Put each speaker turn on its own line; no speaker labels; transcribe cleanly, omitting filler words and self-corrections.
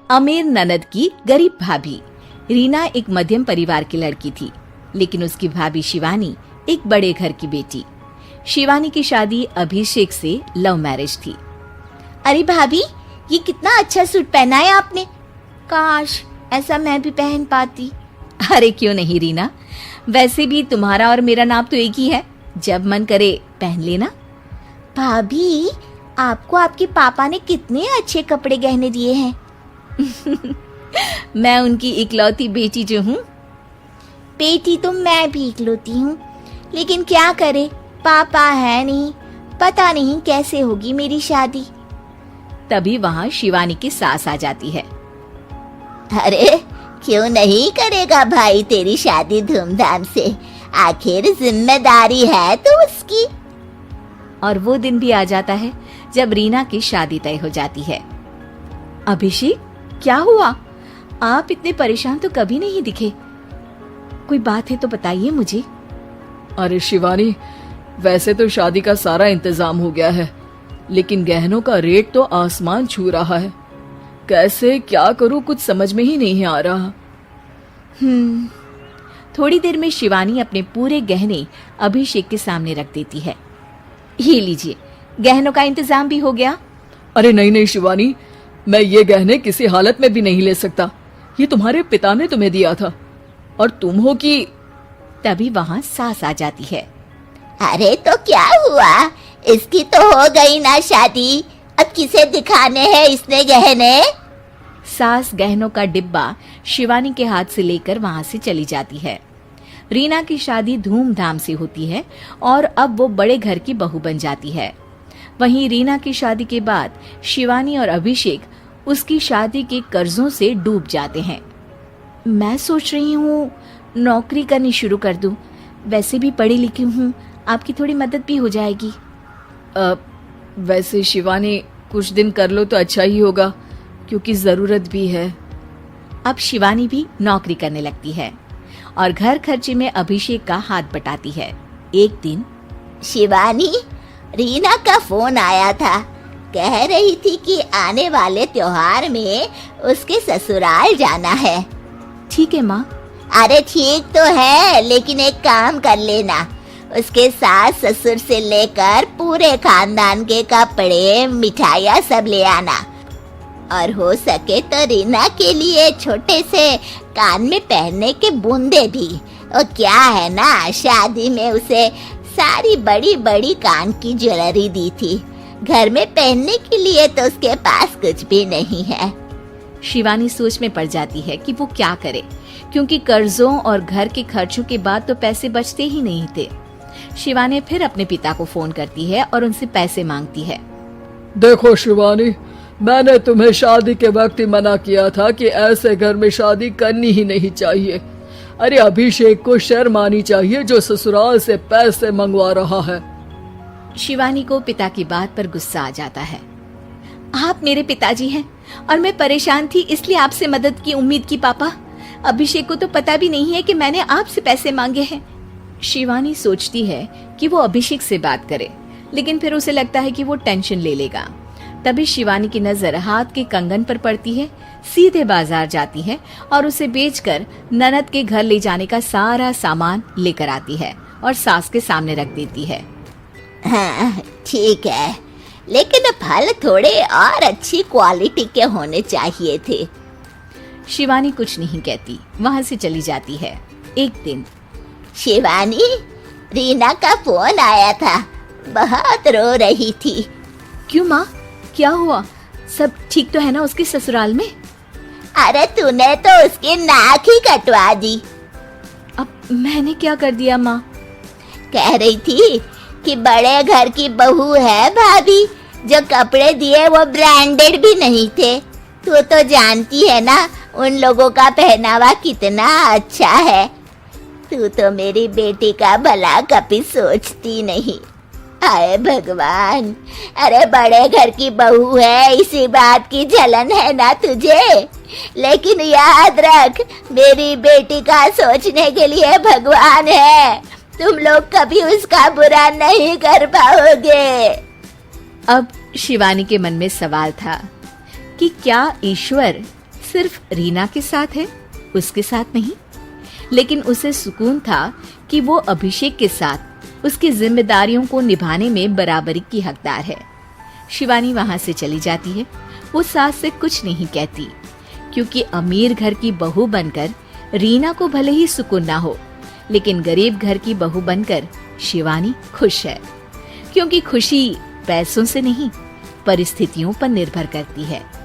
अमीर ननद की गरीब भाभी। रीना एक मध्यम परिवार की लड़की थी, लेकिन उसकी भाभी शिवानी एक बड़े घर की बेटी। शिवानी की शादी अभिषेक से लव मैरिज थी।
अरे भाभी, ये कितना अच्छा सूट पहना है आपने। काश ऐसा मैं भी पहन पाती।
अरे क्यों नहीं रीना, वैसे भी तुम्हारा और मेरा नाम तो एक ही है, जब मन करे पहन लेना।
भाभी, आपको आपके पापा ने कितने अच्छे कपड़े गहने दिए हैं।
मैं उनकी इकलौती बेटी जो हूँ।
बेटी तो मैं भी इकलौती हूँ, लेकिन क्या करे, पापा है नहीं, पता नहीं कैसे होगी मेरी शादी।
तभी वहाँ शिवानी की सास आ जाती है।
अरे क्यों नहीं करेगा भाई तेरी शादी धूमधाम से, आखिर जिम्मेदारी है तो उसकी।
और वो दिन भी आ जाता है जब रीना की शादी तय हो जाती है। अभिषेक, क्या हुआ? आप इतने परेशान तो कभी नहीं दिखे, कोई बात है तो बताइए मुझे।
अरे शिवानी, वैसे तो शादी का सारा इंतजाम हो गया है, लेकिन गहनों का रेट तो आसमान छू रहा है। कैसे क्या करूं, कुछ समझ में ही नहीं आ रहा।
थोड़ी देर में शिवानी अपने पूरे गहने अभिषेक के सामने रख देती है। ये लीजिए, गहनों का इंतजाम भी हो गया।
अरे नहीं नहीं शिवानी, मैं ये गहने किसी हालत में भी नहीं ले सकता। ये तुम्हारे पिता ने तुम्हें दिया था, और तुम हो कि।
तभी वहां सास आ जाती है।
अरे तो क्या हुआ, इसकी तो हो गई ना शादी, अब किसे दिखाने हैं इसने गहने।
सास गहनों का डिब्बा शिवानी के हाथ से लेकर वहां से चली जाती है। रीना की शादी धूमधाम से होती है और अब वो बड़े घर की बहू बन जाती है। वहीं रीना की शादी के बाद शिवानी और अभिषेक उसकी शादी के कर्जों से डूब जाते हैं। मैं सोच रही हूँ नौकरी करनी शुरू कर दूं, वैसे भी पढ़ी लिखी हूँ, आपकी थोड़ी मदद भी हो जाएगी।
वैसे शिवानी, कुछ दिन कर लो तो अच्छा ही होगा, क्योंकि जरूरत भी है।
अब शिवानी भी नौकरी करने लगती है और घर खर्चे में अभिषेक का हाथ बटाती है। एक दिन
शिवानी, रीना का फोन आया था, कह रही थी कि आने वाले त्योहार में उसके ससुराल जाना है।
ठीक है माँ।
अरे ठीक तो है, लेकिन एक काम कर लेना, उसके सास ससुर से लेकर पूरे खानदान के कपड़े मिठाइयाँ सब ले आना, और हो सके तो रीना के लिए छोटे से कान में पहनने के बूंदे भी। और क्या है ना, शादी में उसे सारी बड़ी बड़ी कान की ज्वेलरी दी थी, घर में पहनने के लिए तो उसके पास कुछ भी नहीं है।
शिवानी सोच में पड़ जाती है कि वो क्या करे, क्योंकि कर्जों और घर के खर्चों के बाद तो पैसे बचते ही नहीं थे। शिवानी फिर अपने पिता को फोन करती है और उनसे पैसे मांगती है।
देखो शिवानी, मैंने तुम्हें शादी के वक्त ही मना किया था कि ऐसे घर में शादी करनी ही नहीं चाहिए। अरे अभिषेक को शर्म आनी चाहिए जो ससुराल से पैसे मंगवा रहा है।
शिवानी को पिता की बात पर गुस्सा आ जाता है। आप मेरे पिताजी हैं और मैं परेशान थी, इसलिए आपसे मदद की उम्मीद की पापा। अभिषेक को तो पता भी नहीं है कि मैंने आपसे पैसे मांगे हैं। शिवानी सोचती है कि वो अभिषेक से बात करे, लेकिन फिर उसे लगता है कि वो टेंशन ले लेगा। तभी शिवानी की नजर हाथ के कंगन पर पड़ती है, सीधे बाजार जाती है और उसे बेचकर ननद के घर ले जाने का सारा सामान लेकर आती है और सास के सामने रख देती है।
हाँ ठीक है, लेकिन फल थोड़े और अच्छी क्वालिटी के होने चाहिए थे।
शिवानी कुछ नहीं कहती, वहाँ से चली जाती है। एक दिन
शिवानी, रीना का फोन आया था, बहुत रो रही थी।
क्यों माँ, क्या हुआ? सब ठीक तो है ना उसके ससुराल में?
अरे तूने तो उसकी नाक ही कटवा दी।
अब मैंने क्या कर दिया माँ?
कह रही थी कि बड़े घर की बहू है भाभी, जो कपड़े दिए वो ब्रांडेड भी नहीं थे। तू तो जानती है ना उन लोगों का पहनावा कितना अच्छा है। तू तो मेरी बेटी का भला कभी सोचती नहीं। हाय भगवान, अरे बड़े घर की बहू है, इसी बात की जलन है ना तुझे, लेकिन याद रख मेरी बेटी का सोचने के लिए भगवान है। तुम लोग कभी उसका बुरा नहीं कर पाओगे।
अब शिवानी के मन में सवाल था कि क्या ईश्वर सिर्फ रीना के साथ है, उसके साथ नहीं। लेकिन उसे सुकून था कि वो अभिषेक के साथ उसकी जिम्मेदारियों को निभाने में बराबरी की हकदार है। शिवानी वहां से चली जाती है। वो सास से कुछ नहीं कहती, क्योंकि अमीर घर की बहू बनकर रीना को भले ही सुकून ना हो, लेकिन गरीब घर की बहू बनकर शिवानी खुश है। क्योंकि खुशी पैसों से नहीं, परिस्थितियों पर निर्भर करती है।